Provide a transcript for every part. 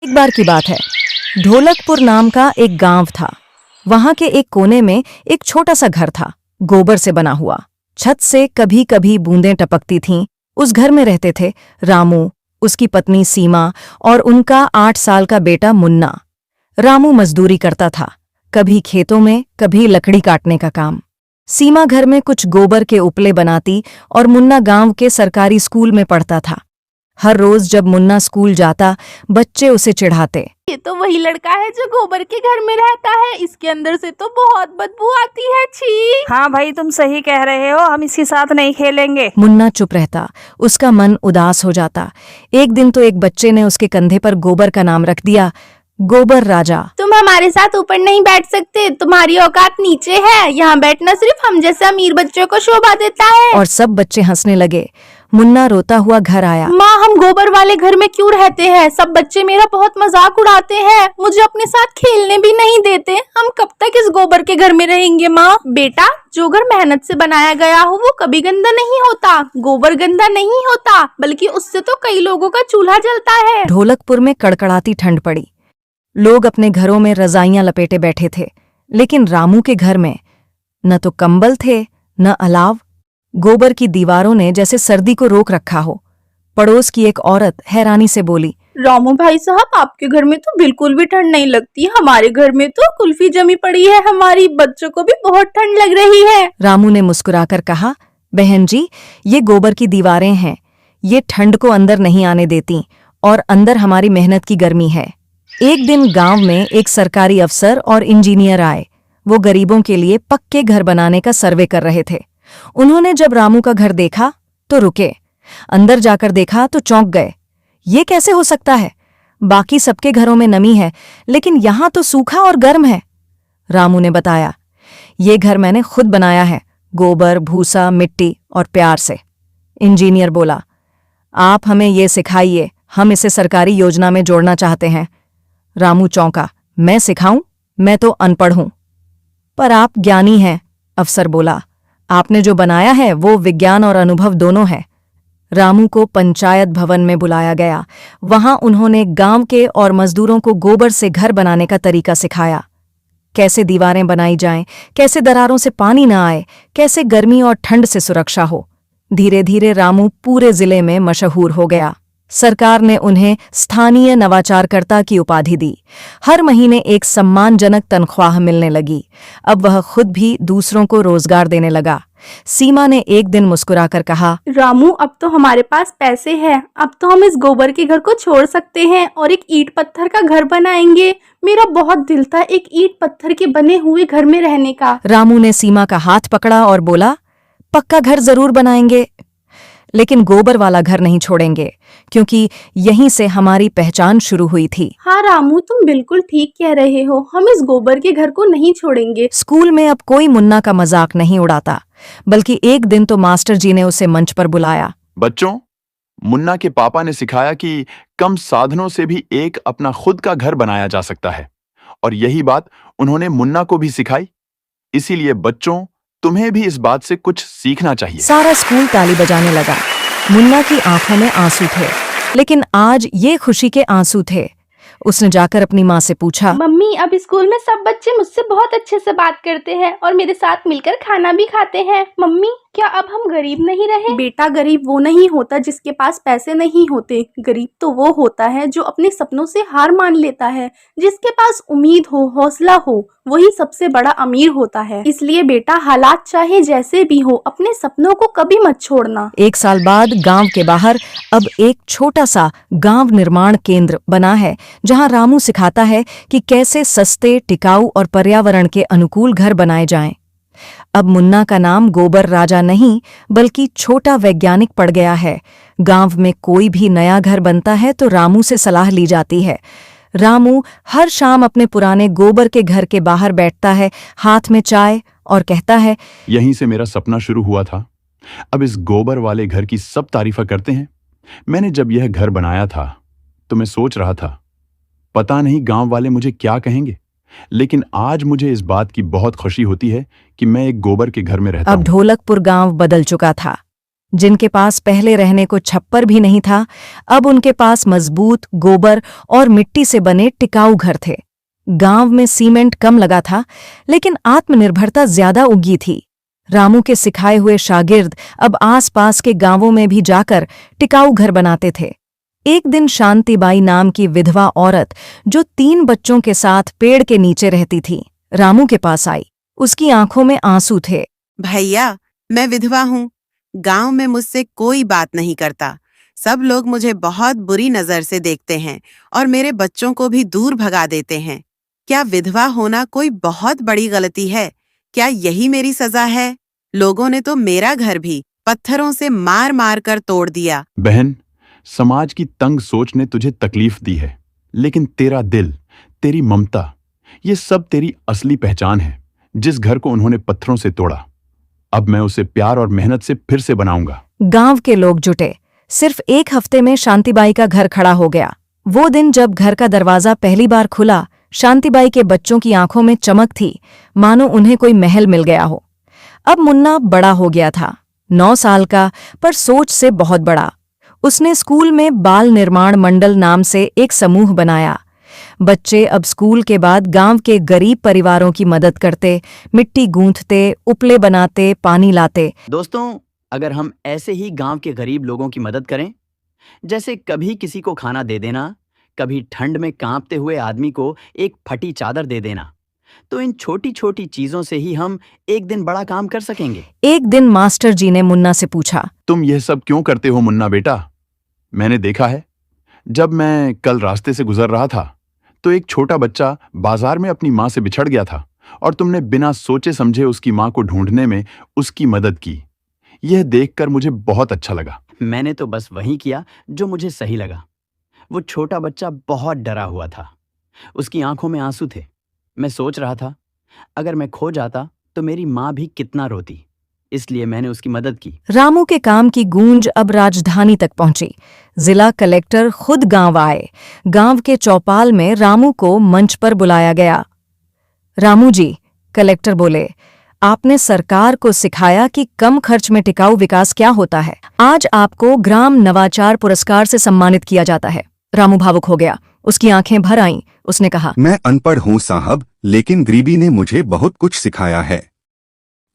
एक बार की बात है, ढोलकपुर नाम का एक गांव था। वहां के एक कोने में एक छोटा सा घर था, गोबर से बना हुआ। छत से कभी कभी बूंदें टपकती थीं। उस घर में रहते थे रामू, उसकी पत्नी सीमा और उनका 8 साल का बेटा मुन्ना। रामू मजदूरी करता था, कभी खेतों में, कभी लकड़ी काटने का काम। सीमा घर में कुछ गोबर के उपले बनाती और मुन्ना गांव के सरकारी स्कूल में पढ़ता था। हर रोज जब मुन्ना स्कूल जाता, बच्चे उसे चिढ़ाते। ये तो वही लड़का है जो गोबर के घर में रहता है। इसके अंदर से तो बहुत बदबू आती है, छी। हाँ भाई, तुम सही कह रहे हो, हम इसके साथ नहीं खेलेंगे। मुन्ना चुप रहता, उसका मन उदास हो जाता। एक दिन तो एक बच्चे ने उसके कंधे पर गोबर का नाम रख दिया, गोबर राजा। तुम हमारे साथ ऊपर नहीं बैठ सकते, तुम्हारी औकात नीचे है। यहाँ बैठना सिर्फ हम जैसे अमीर बच्चों को शोभा देता है। और सब बच्चे हंसने लगे। मुन्ना रोता हुआ घर आया। माँ, हम गोबर वाले घर में क्यों रहते हैं? सब बच्चे मेरा बहुत मजाक उड़ाते हैं, मुझे अपने साथ खेलने भी नहीं देते। हम कब तक इस गोबर के घर में रहेंगे माँ? बेटा, जो घर मेहनत से बनाया गया हो वो कभी गंदा नहीं होता। गोबर गंदा नहीं होता, बल्कि उससे तो कई लोगों का चूल्हा जलता है। ढोलकपुर में कड़कड़ाती ठंड पड़ी। लोग अपने घरों में रजाइयां लपेटे बैठे थे, लेकिन रामू के घर में न तो कंबल थे न अलाव। गोबर की दीवारों ने जैसे सर्दी को रोक रखा हो। पड़ोस की एक औरत हैरानी से बोली, रामू भाई साहब, आपके घर में तो बिल्कुल भी ठंड नहीं लगती। हमारे घर में तो कुल्फी जमी पड़ी है, हमारी बच्चों को भी बहुत ठंड लग रही है। रामू ने मुस्कुराकर कहा, बहन जी, ये गोबर की दीवारें हैं, ये ठंड को अंदर नहीं आने देती और अंदर हमारी मेहनत की गर्मी है। एक दिन गांव में एक सरकारी अफसर और इंजीनियर आए। वो गरीबों के लिए पक्के घर बनाने का सर्वे कर रहे थे। उन्होंने जब रामू का घर देखा तो रुके, अंदर जाकर देखा तो चौंक गए। ये कैसे हो सकता है? बाकी सबके घरों में नमी है, लेकिन यहां तो सूखा और गर्म है। रामू ने बताया, ये घर मैंने खुद बनाया है, गोबर, भूसा, मिट्टी और प्यार से। इंजीनियर बोला, आप हमें ये सिखाइए, हम इसे सरकारी योजना में जोड़ना चाहते हैं। रामू चौंका, मैं सिखाऊं? मैं तो अनपढ़ हूं। पर आप ज्ञानी हैं, अफसर बोला। आपने जो बनाया है वो विज्ञान और अनुभव दोनों है। रामू को पंचायत भवन में बुलाया गया। वहां उन्होंने गांव के और मजदूरों को गोबर से घर बनाने का तरीका सिखाया। कैसे दीवारें बनाई जाएं, कैसे दरारों से पानी न आए, कैसे गर्मी और ठंड से सुरक्षा हो। धीरे धीरे रामू पूरे जिले में मशहूर हो गया। सरकार ने उन्हें स्थानीय नवाचारकर्ता की उपाधि दी। हर महीने एक सम्मानजनक तनख्वाह मिलने लगी। अब वह खुद भी दूसरों को रोजगार देने लगा। सीमा ने एक दिन मुस्कुराकर कहा, रामू, अब तो हमारे पास पैसे हैं, अब तो हम इस गोबर के घर को छोड़ सकते हैं और एक ईंट पत्थर का घर बनाएंगे। मेरा बहुत दिल था एक ईंट पत्थर के बने हुए घर में रहने का। रामू ने सीमा का हाथ पकड़ा और बोला, पक्का घर जरूर बनाएंगे, लेकिन गोबर वाला घर नहीं छोड़ेंगे, क्योंकि यहीं से हमारी पहचान शुरू हुई थी। हाँ रामू, तुम बिल्कुल ठीक कह रहे हो, हम इस गोबर के घर को नहीं छोड़ेंगे। स्कूल में अब कोई मुन्ना का मजाक नहीं उड़ाता, बल्कि एक दिन तो मास्टर जी ने उसे मंच पर बुलाया। बच्चों, मुन्ना के पापा ने सिखाया कि कम साधनों से भी एक अपना खुद का घर बनाया जा सकता है, और यही बात उन्होंने मुन्ना को भी सिखाई। इसीलिए बच्चों, तुम्हें भी इस बात से कुछ सीखना चाहिए। सारा स्कूल ताली बजाने लगा। मुन्ना की आंखों में आंसू थे, लेकिन आज ये खुशी के आंसू थे। उसने जाकर अपनी माँ से पूछा, मम्मी, अब स्कूल में सब बच्चे मुझसे बहुत अच्छे से बात करते हैं और मेरे साथ मिलकर खाना भी खाते हैं। मम्मी, क्या अब हम गरीब नहीं रहे? बेटा, गरीब वो नहीं होता जिसके पास पैसे नहीं होते। गरीब तो वो होता है जो अपने सपनों से हार मान लेता है। जिसके पास उम्मीद हो, हौसला हो, वही सबसे बड़ा अमीर होता है। इसलिए बेटा, हालात चाहे जैसे भी हो, अपने सपनों को कभी मत छोड़ना। 1 साल बाद गांव के बाहर अब एक छोटा सा गांव निर्माण केंद्र बना है, जहां रामू सिखाता है कि कैसे सस्ते, टिकाऊ और पर्यावरण के अनुकूल घर बनाए जाएं। अब मुन्ना का नाम गोबर राजा नहीं, बल्कि छोटा वैज्ञानिक पड़ गया है। गांव में कोई भी नया घर बनता है तो रामू से सलाह ली जाती है। रामू हर शाम अपने पुराने गोबर के घर के बाहर बैठता है, हाथ में चाय, और कहता है, यहीं से मेरा सपना शुरू हुआ था। अब इस गोबर वाले घर की सब तारीफा करते हैं। मैंने जब यह घर बनाया था तो मैं सोच रहा था, पता नहीं गांव वाले मुझे क्या कहेंगे, लेकिन आज मुझे इस बात की बहुत खुशी होती है कि मैं एक गोबर के घर में रहता हूं। अब ढोलकपुर गांव बदल चुका था। जिनके पास पहले रहने को छप्पर भी नहीं था, अब उनके पास मजबूत गोबर और मिट्टी से बने टिकाऊ घर थे। गांव में सीमेंट कम लगा था, लेकिन आत्मनिर्भरता ज्यादा उगी थी। रामू के सिखाए हुए शागिर्द अब आसपास के गांवों में भी जाकर टिकाऊ घर बनाते थे। एक दिन शांतिबाई नाम की विधवा औरत, जो 3 बच्चों के साथ पेड़ के नीचे रहती थी, रामू के पास आई। उसकी आंखों में आंसू थे। भैया, मैं विधवा हूँ। गांव में मुझसे कोई बात नहीं करता। सब लोग मुझे बहुत बुरी नजर से देखते हैं और मेरे बच्चों को भी दूर भगा देते हैं। क्या विधवा होना कोई बहुत बड़ी गलती है? क्या यही मेरी सजा है? लोगों ने तो मेरा घर भी पत्थरों से मार मार कर तोड़ दिया। बहन, समाज की तंग सोच ने तुझे तकलीफ दी है, लेकिन तेरा दिल, तेरी ममता, ये सब तेरी असली पहचान है। जिस घर को उन्होंने पत्थरों से तोड़ा, अब मैं उसे प्यार और मेहनत से फिर से बनाऊंगा। गांव के लोग जुटे। सिर्फ 1 हफ्ते में शांतिबाई का घर खड़ा हो गया। वो दिन जब घर का दरवाजा पहली बार खुला, शांतिबाई के बच्चों की आंखों में चमक थी, मानो उन्हें कोई महल मिल गया हो। अब मुन्ना बड़ा हो गया था, 9 साल का, पर सोच से बहुत बड़ा। उसने स्कूल में बाल निर्माण मंडल नाम से एक समूह बनाया। बच्चे अब स्कूल के बाद गांव के गरीब परिवारों की मदद करते, मिट्टी गूंथते, उपले बनाते, पानी लाते। दोस्तों, अगर हम ऐसे ही गांव के गरीब लोगों की मदद करें, जैसे कभी किसी को खाना दे देना, कभी ठंड में कांपते हुए आदमी को एक फटी चादर दे देना, तो इन छोटी छोटी चीजों से ही हम एक दिन बड़ा काम कर सकेंगे। एक दिन मास्टर जी ने मुन्ना से पूछा, तुम यह सब क्यों करते हो मुन्ना बेटा? मैंने देखा है, जब मैं कल रास्ते से गुजर रहा था तो एक छोटा बच्चा बाजार में अपनी माँ से बिछड़ गया था और तुमने बिना सोचे समझे उसकी माँ को ढूंढने में उसकी मदद की। यह देखकर मुझे बहुत अच्छा लगा। मैंने तो बस वही किया जो मुझे सही लगा। वो छोटा बच्चा बहुत डरा हुआ था, उसकी आंखों में आंसू थे। मैं सोच रहा था, अगर मैं खो जाता तो मेरी माँ भी कितना रोती, इसलिए मैंने उसकी मदद की। रामू के काम की गूंज अब राजधानी तक पहुंची। जिला कलेक्टर खुद गांव आए। गांव के चौपाल में रामू को मंच पर बुलाया गया। रामू जी, कलेक्टर बोले, आपने सरकार को सिखाया कि कम खर्च में टिकाऊ विकास क्या होता है। आज आपको ग्राम नवाचार पुरस्कार से सम्मानित किया जाता है। रामू भावुक हो गया, उसकी आंखें भर आईं। उसने कहा, मैं अनपढ़ हूँ साहब, लेकिन गरीबी ने मुझे बहुत कुछ सिखाया है।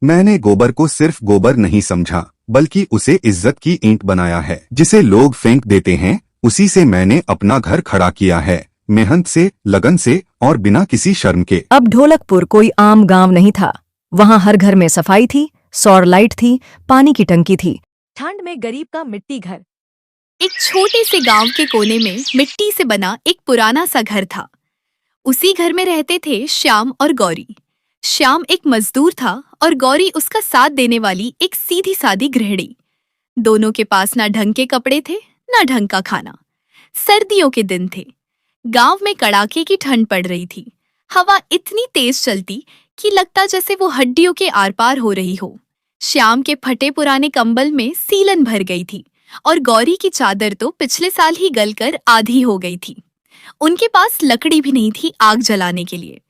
मैंने गोबर को सिर्फ गोबर नहीं समझा, बल्कि उसे इज्जत की ईंट बनाया है, जिसे लोग फेंक देते हैं। उसी से मैंने अपना घर खड़ा किया है, मेहनत से, लगन से और बिना किसी शर्म के। अब ढोलकपुर कोई आम गांव नहीं था। वहां हर घर में सफाई थी, सौर लाइट थी, पानी की टंकी थी। ठंड में गरीब का मिट्टी घर। एक छोटे से गांव के कोने में मिट्टी से बना एक पुराना सा घर था। उसी घर में रहते थे श्याम और गौरी। श्याम एक मजदूर था और गौरी उसका साथ देने वाली एक सीधी सादी गृहिणी। दोनों के पास ना ढंग के कपड़े थे, ना ढंग का खाना। सर्दियों के दिन थे। गांव में कड़ाके की ठंड पड़ रही थी। हवा इतनी तेज चलती कि लगता जैसे वो हड्डियों के आर पार हो रही हो। श्याम के फटे पुराने कंबल में सीलन भर गई थी और गौरी की चादर तो पिछले साल ही गलकर आधी हो गई थी। उनके पास लकड़ी भी नहीं थी आग जलाने के लिए।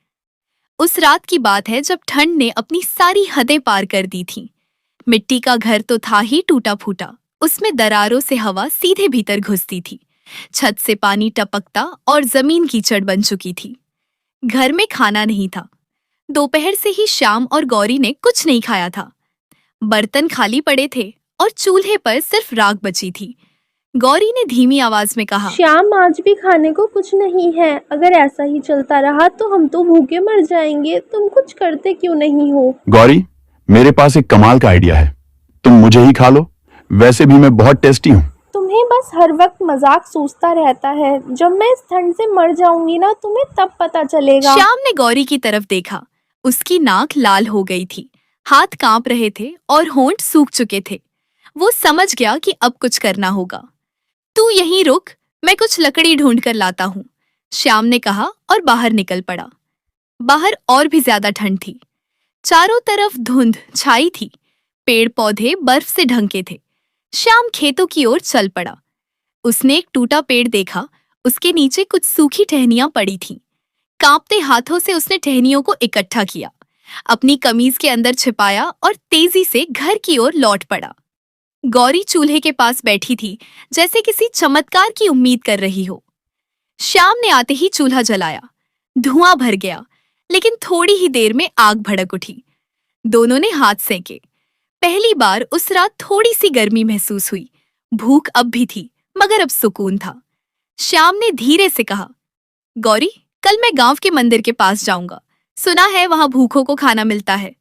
उस रात की बात है जब ठंड ने अपनी सारी हदें पार कर दी थी। मिट्टी का घर तो था ही टूटा फूटा, उसमें दरारों से हवा सीधे भीतर घुसती थी। छत से पानी टपकता और जमीन कीचड़ बन चुकी थी। घर में खाना नहीं था। दोपहर से ही श्याम और गौरी ने कुछ नहीं खाया था। बर्तन खाली पड़े थे और चूल्हे पर सिर्फ राख बची थी। गौरी ने धीमी आवाज में कहा, श्याम, आज भी खाने को कुछ नहीं है। अगर ऐसा ही चलता रहा तो हम तो भूखे मर जाएंगे। तुम कुछ करते क्यों नहीं हो? गौरी, मेरे पास एक कमाल का आइडिया है, तुम मुझे ही खा लो। वैसे भी मैं बहुत टेस्टी हूँ। तुम्हें बस हर वक्त मजाक सोचता रहता है। जब मैं इस ठंड से मर जाऊंगी ना, तुम्हें तब पता चलेगा। श्याम ने गौरी की तरफ देखा। उसकी नाक लाल हो गई थी, हाथ कांप रहे थे और होंठ सूख चुके थे। वो समझ गया कि अब कुछ करना होगा। तू यहीं रुक, मैं कुछ लकड़ी ढूंढ कर लाता हूँ, श्याम ने कहा और बाहर निकल पड़ा। बाहर और भी ज्यादा ठंड थी। चारों तरफ धुंध छाई थी। पेड़ पौधे बर्फ से ढंके थे। श्याम खेतों की ओर चल पड़ा। उसने एक टूटा पेड़ देखा। उसके नीचे कुछ सूखी टहनियां पड़ी थीं। कांपते हाथों से उसने टहनियों को इकट्ठा किया, अपनी कमीज के अंदर छिपाया और तेजी से घर की ओर लौट पड़ा। गौरी चूल्हे के पास बैठी थी, जैसे किसी चमत्कार की उम्मीद कर रही हो। श्याम ने आते ही चूल्हा जलाया। धुआं भर गया, लेकिन थोड़ी ही देर में आग भड़क उठी। दोनों ने हाथ सेंके। पहली बार उस रात थोड़ी सी गर्मी महसूस हुई। भूख अब भी थी, मगर अब सुकून था। श्याम ने धीरे से कहा, गौरी, कल मैं गांव के मंदिर के पास जाऊंगा। सुना है वहां भूखों को खाना मिलता है।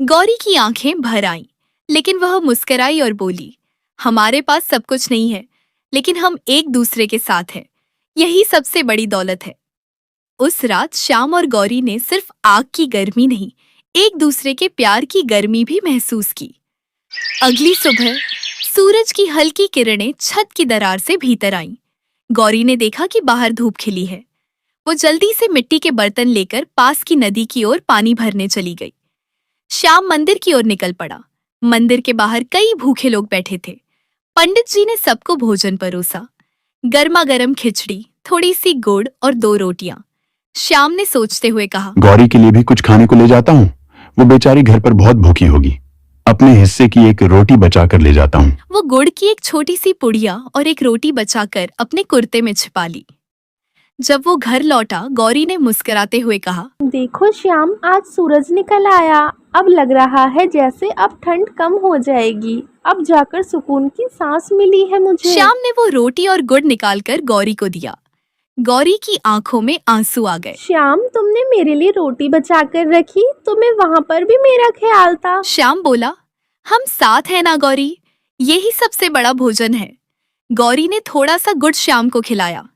गौरी की आंखें भर आईं, लेकिन वह मुस्कुराई और बोली, हमारे पास सब कुछ नहीं है, लेकिन हम एक दूसरे के साथ हैं। यही सबसे बड़ी दौलत है। उस रात श्याम और गौरी ने सिर्फ आग की गर्मी नहीं, एक दूसरे के प्यार की गर्मी भी महसूस की। अगली सुबह सूरज की हल्की किरणें छत की दरार से भीतर आईं। गौरी ने देखा कि बाहर धूप खिली है। वो जल्दी से मिट्टी के बर्तन लेकर पास की नदी की ओर पानी भरने चली गई। श्याम मंदिर की ओर निकल पड़ा। मंदिर के बाहर कई भूखे लोग बैठे थे। पंडित जी ने सबको भोजन परोसा। गर्मा गर्म खिचड़ी, थोड़ी सी गुड़ और 2 रोटियां। श्याम ने सोचते हुए कहा, गौरी के लिए भी कुछ खाने को ले जाता हूँ। वो बेचारी घर पर बहुत भूखी होगी। अपने हिस्से की एक रोटी बचा कर ले जाता हूँ। वो गुड़ की एक छोटी सी पुड़िया और एक रोटी बचाकर अपने कुर्ते में छिपा ली। जब वो घर लौटा, गौरी ने मुस्कुराते हुए कहा, देखो श्याम, आज सूरज निकल आया। अब लग रहा है जैसे अब ठंड कम हो जाएगी। अब जाकर सुकून की सांस मिली है मुझे। श्याम ने वो रोटी और गुड़ निकालकर गौरी को दिया। गौरी की आंखों में आंसू आ गए। श्याम, तुमने मेरे लिए रोटी बचा कर रखी, तुम्हें वहाँ पर भी मेरा ख्याल था। श्याम बोला, हम साथ हैं ना गौरी, यही सबसे बड़ा भोजन है। गौरी ने थोड़ा सा गुड़ श्याम को खिलाया।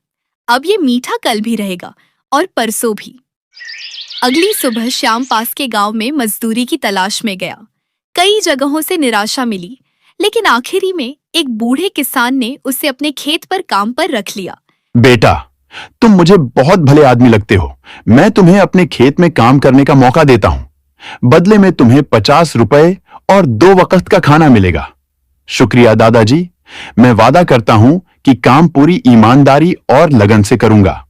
अब ये मीठा कल भी रहेगा और परसों भी। अगली सुबह श्याम पास के गांव में मजदूरी की तलाश में गया। कई जगहों से निराशा मिली, लेकिन आखिरी में एक बूढ़े किसान ने उसे अपने खेत पर काम पर रख लिया। बेटा, तुम मुझे बहुत भले आदमी लगते हो। मैं तुम्हें अपने खेत में काम करने का मौका देता हूँ। बदले में तुम्हें 50 रुपए और 2 वक्त का खाना मिलेगा। शुक्रिया दादाजी। मैं वादा करता हूँ कि काम पूरी ईमानदारी और लगन से करूंगा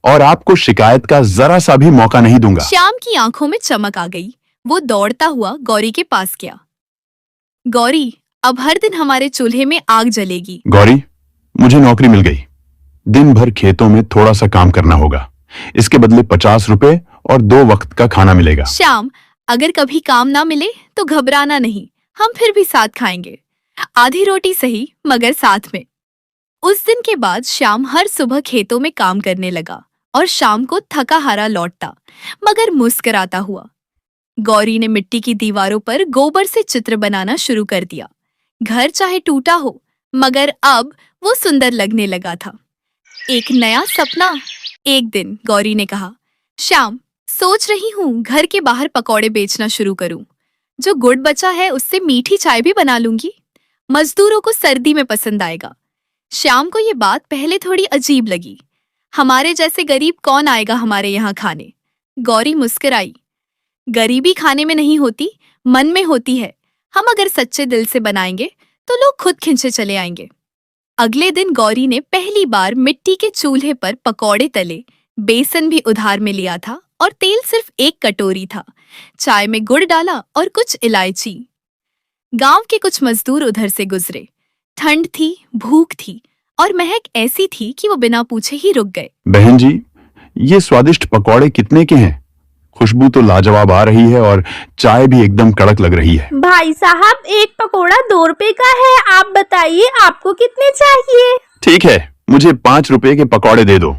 और आपको शिकायत का जरा सा भी मौका नहीं दूंगा। श्याम की आंखों में चमक आ गई। वो दौड़ता हुआ गौरी के पास गया। गौरी, अब हर दिन हमारे चूल्हे में आग जलेगी। गौरी, मुझे नौकरी मिल गई। दिन भर खेतों में थोड़ा सा काम करना होगा। इसके बदले 50 रुपए और 2 वक्त का खाना मिलेगा। श्याम, अगर कभी काम ना मिले तो घबराना नहीं, हम फिर भी साथ खाएंगे। आधी रोटी सही, मगर साथ में। उस दिन के बाद श्याम हर सुबह खेतों में काम करने लगा और शाम को थका हारा लौटता, मगर मुस्कुराता हुआ। गौरी ने मिट्टी की दीवारों पर गोबर से चित्र बनाना शुरू कर दिया। घर चाहे टूटा हो, मगर अब वो सुंदर लगने लगा था। एक नया सपना। एक दिन गौरी ने कहा, श्याम, सोच रही हूँ घर के बाहर पकौड़े बेचना शुरू करूं। जो गुड़ बचा है उससे मीठी चाय भी बना लूंगी। मजदूरों को सर्दी में पसंद आएगा। श्याम को ये बात पहले थोड़ी अजीब लगी। हमारे जैसे गरीब कौन आएगा हमारे यहाँ खाने? गौरी मुस्कुराई। गरीबी खाने में नहीं होती, मन में होती है। हम अगर सच्चे दिल से बनाएंगे तो लोग खुद खिंचे चले आएंगे। अगले दिन गौरी ने पहली बार मिट्टी के चूल्हे पर पकौड़े तले। बेसन भी उधार में लिया था और तेल सिर्फ 1 कटोरी था। चाय में गुड़ डाला और कुछ इलायची। गांव के कुछ मजदूर उधर से गुजरे। ठंड थी, भूख थी और महक ऐसी थी कि वो बिना पूछे ही रुक गए। बहन जी, ये स्वादिष्ट पकौड़े कितने के हैं? खुशबू तो लाजवाब आ रही है और चाय भी एकदम कड़क लग रही है। भाई साहब, 1 पकोड़ा 2 रुपए का है। आप बताइए आपको कितने चाहिए? ठीक है, मुझे 5 रुपए के पकौड़े दे दो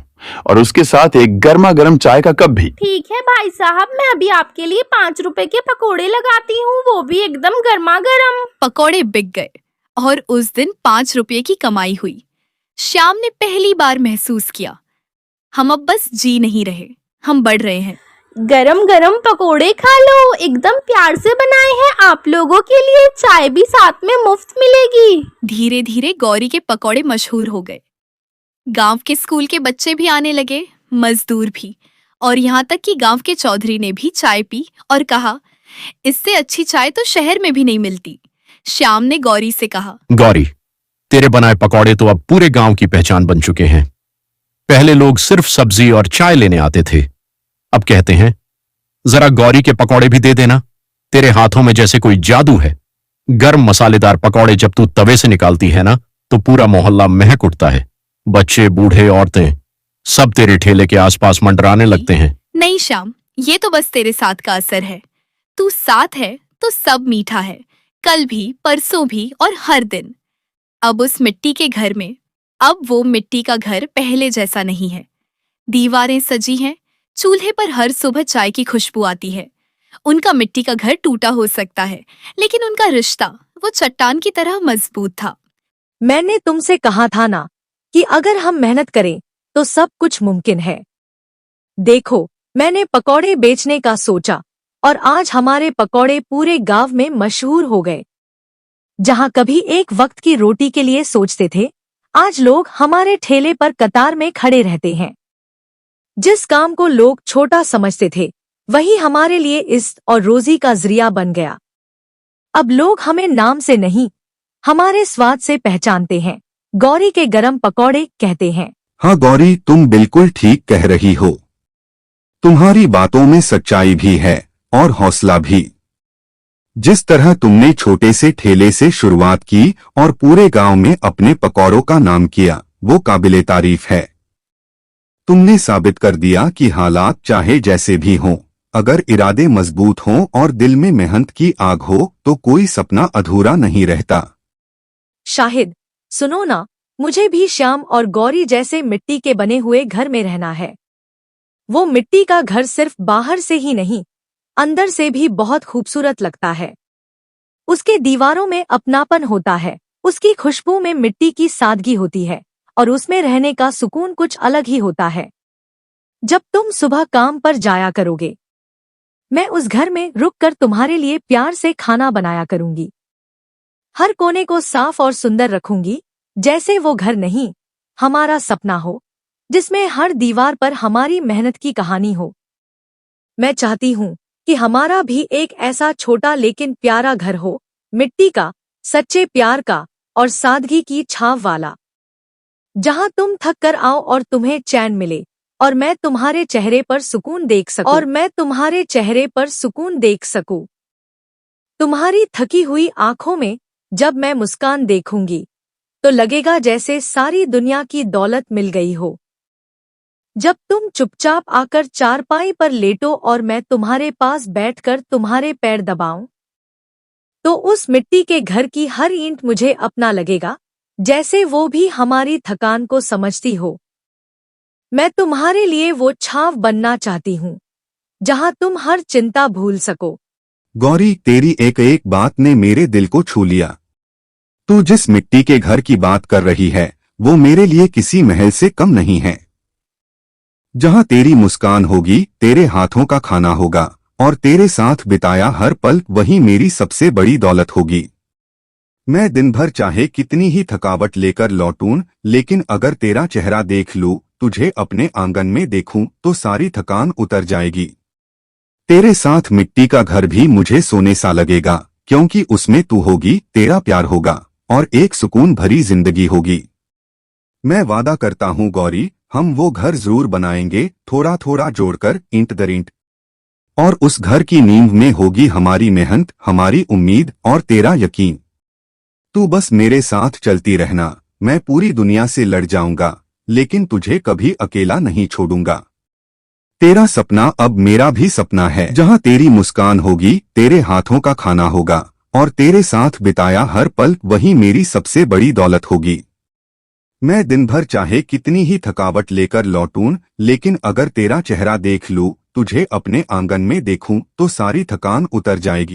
और उसके साथ एक गर्मा गर्म चाय का कप भी। ठीक है भाई साहब, मैं अभी आपके लिए 5 रुपए के पकोड़े लगाती हूँ, वो भी एकदम गर्मा गर्म। पकौड़े बिक गए और उस दिन 5 रुपये की कमाई हुई। श्याम ने पहली बार महसूस किया, हम अब बस जी नहीं रहे, हम बढ़ रहे हैं। गरम गरम पकोड़े खा लो, एकदम प्यार से बनाए हैं आप लोगों के लिए। चाय भी साथ में मुफ्त मिलेगी। धीरे धीरे गौरी के पकौड़े मशहूर हो गए। गांव के स्कूल के बच्चे भी आने लगे, मजदूर भी, और यहाँ तक कि गांव के चौधरी ने भी चाय पी और कहा, इससे अच्छी चाय तो शहर में भी नहीं मिलती। श्याम ने गौरी से कहा, गौरी, तेरे बनाए पकौड़े तो अब पूरे गांव की पहचान बन चुके हैं। पहले लोग सिर्फ सब्जी और चाय लेने आते थे, अब कहते हैं जरा गौरी के पकौड़े भी दे देना, तेरे हाथों में जैसे कोई जादू है। गर्म मसालेदार पकौड़े जब तू तवे से निकालती है ना, तो पूरा मोहल्ला महक उठता है। बच्चे, बूढ़े, औरतें सब तेरे ठेले के आसपास मंडराने लगते हैं। नहीं श्याम, ये तो बस तेरे साथ का असर है। तू साथ है तो सब मीठा है, कल भी, परसों भी और हर दिन। अब उस मिट्टी के घर में, अब वो मिट्टी का घर पहले जैसा नहीं है। दीवारें सजी हैं, चूल्हे पर हर सुबह चाय की खुशबू आती है। उनका मिट्टी का घर टूटा हो सकता है, लेकिन उनका रिश्ता वो चट्टान की तरह मजबूत था। मैंने तुमसे कहा था ना कि अगर हम मेहनत करें तो सब कुछ मुमकिन है। देखो, मैंने पकौड़े बेचने का सोचा और आज हमारे पकौड़े पूरे गांव में मशहूर हो गए। जहां कभी एक वक्त की रोटी के लिए सोचते थे, आज लोग हमारे ठेले पर कतार में खड़े रहते हैं। जिस काम को लोग छोटा समझते थे, वही हमारे लिए इज्जत और रोजी का जरिया बन गया। अब लोग हमें नाम से नहीं, हमारे स्वाद से पहचानते हैं। गौरी के गरम पकौड़े कहते हैं। हाँ गौरी, तुम बिल्कुल ठीक कह रही हो। तुम्हारी बातों में सच्चाई भी है और हौसला भी। जिस तरह तुमने छोटे से ठेले से शुरुआत की और पूरे गांव में अपने पकौड़ों का नाम किया, वो काबिले तारीफ है। तुमने साबित कर दिया कि हालात चाहे जैसे भी हों, अगर इरादे मजबूत हों और दिल में मेहनत की आग हो तो कोई सपना अधूरा नहीं रहता। शाहिद, सुनो ना, मुझे भी श्याम और गौरी जैसे मिट्टी के बने हुए घर में रहना है। वो मिट्टी का घर सिर्फ बाहर से ही नहीं, अंदर से भी बहुत खूबसूरत लगता है। उसके दीवारों में अपनापन होता है, उसकी खुशबू में मिट्टी की सादगी होती है और उसमें रहने का सुकून कुछ अलग ही होता है। जब तुम सुबह काम पर जाया करोगे, मैं उस घर में रुककर तुम्हारे लिए प्यार से खाना बनाया करूंगी। हर कोने को साफ और सुंदर रखूंगी, जैसे वो घर नहीं, हमारा सपना हो, जिसमें हर दीवार पर हमारी मेहनत की कहानी हो। मैं चाहती हूँ कि हमारा भी एक ऐसा छोटा लेकिन प्यारा घर हो, मिट्टी का, सच्चे प्यार का और सादगी की छाव वाला, जहाँ तुम थक कर आओ और तुम्हें चैन मिले और मैं तुम्हारे चेहरे पर सुकून देख सकूं। तुम्हारी थकी हुई आंखों में जब मैं मुस्कान देखूंगी तो लगेगा जैसे सारी दुनिया की दौलत मिल गई हो। जब तुम चुपचाप आकर चारपाई पर लेटो और मैं तुम्हारे पास बैठकर तुम्हारे पैर दबाऊं, तो उस मिट्टी के घर की हर ईंट मुझे अपना लगेगा, जैसे वो भी हमारी थकान को समझती हो। मैं तुम्हारे लिए वो छांव बनना चाहती हूँ, जहाँ तुम हर चिंता भूल सको। गौरी, तेरी एक एक बात ने मेरे दिल को छू लिया। तू जिस मिट्टी के घर की बात कर रही है, वो मेरे लिए किसी महल से कम नहीं है। जहाँ तेरी मुस्कान होगी, तेरे हाथों का खाना होगा और तेरे साथ बिताया हर पल, वही मेरी सबसे बड़ी दौलत होगी। मैं दिन भर चाहे कितनी ही थकावट लेकर लौटूं, लेकिन अगर तेरा चेहरा देख लूं, तुझे अपने आंगन में देखूं, तो सारी थकान उतर जाएगी। तेरे साथ मिट्टी का घर भी मुझे सोने सा लगेगा, क्योंकि उसमें तू होगी, तेरा प्यार होगा और एक सुकून भरी जिंदगी होगी। मैं वादा करता हूँ गौरी, हम वो घर जरूर बनाएंगे, थोड़ा थोड़ा जोड़कर, ईंट दर ईंट। और उस घर की नींव में होगी हमारी मेहनत, हमारी उम्मीद और तेरा यकीन। तू बस मेरे साथ चलती रहना। मैं पूरी दुनिया से लड़ जाऊंगा, लेकिन तुझे कभी अकेला नहीं छोड़ूंगा। तेरा सपना अब मेरा भी सपना है, जहां तेरी मुस्कान होगी, तेरे हाथों का खाना होगा और तेरे साथ बिताया हर पल, वही मेरी सबसे बड़ी दौलत होगी। मैं दिन भर चाहे कितनी ही थकावट लेकर लौटूं, लेकिन अगर तेरा चेहरा देख लूं, तुझे अपने आंगन में देखूं, तो सारी थकान उतर जाएगी।